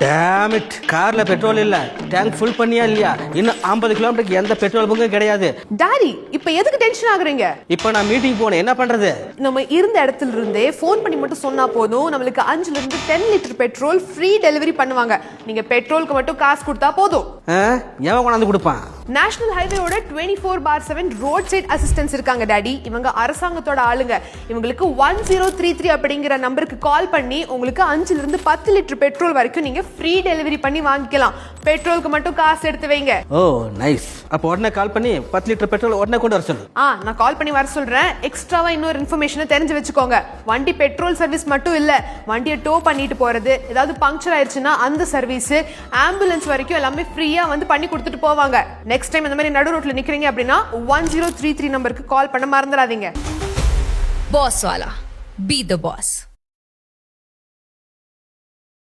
Dam it, கார்ல petrol இல்ல, tank full பண்ணியா இல்லையா? இன்னும் 50 கிலோமீட்டருக்கு எந்த பெட்ரோல் பங்கும் கிடையாது. டாடி இப்ப எதுக்கு டென்ஷன் ஆகுறீங்க? இப்போ நான் மீட்டிங் போனேன், என்ன பண்றது? நம்ம இருந்த இடத்துல இருந்தே ஃபோன் பண்ணி மட்டும் சொன்னா போதும், நம்மளுக்கு 5ல இருந்து 10 லிட்டர் பெட்ரோல் ஃப்ரீ டெலிவரி பண்ணுவாங்க. நீங்க பெட்ரோலுக்கு மட்டும் காசு கொடுத்தா போதும். எவன் கொண்டாந்து கொடுப்பான்? நேஷனல் ஹைவேயோட 24/7 ரோட் சைட் அசிஸ்டன்ஸ் இருக்காங்க டாடி. இவங்க அரசாங்கத்தோட ஆளுங்க. இவங்களுக்கு 1033 அப்படிங்கிற நம்பருக்கு கால் பண்ணி உங்களுக்கு 5ல இருந்து 10 லிட்டர் பெட்ரோல் வரைக்கும் நீங்க ஃப்ரீ டெலிவரி பண்ணி வாங்கிக்கலாம். பெட்ரோலுக்கு மட்டும் காசு எடுத்து வைங்க. ஓ நைஸ். அப்போ உடனே கால் பண்ணி 10 லிட்டர் பெட்ரோல் உடனே கொண்டு வர சொல்லு. நான் கால் பண்ணி வர சொல்றேன். எக்ஸ்ட்ராவா இன்னொரு இன்ஃபர்மேஷனை தெரிஞ்சு வச்சுக்கோங்க. வண்டி பெட்ரோல் சர்வீஸ் மட்டும் இல்ல, வண்டியை டோ பண்ணிட்டு போறது, ஏதாவது பங்க்சர் ஆயிடுச்சுன்னா அந்த சர்வீஸ், ஆம்புலன்ஸ் வரைக்கும் எல்லாமே ஃப்ரீயா வந்து பண்ணி கொடுத்துட்டு போவாங்க. நெக்ஸ்ட் டைம் இந்த மாதிரி நடு ரோட்ல நிக்கிறீங்க அப்படின்னா 1033 நம்பருக்கு கால் பண்ண மறந்துடாதீங்க. Boss wala. Be the boss.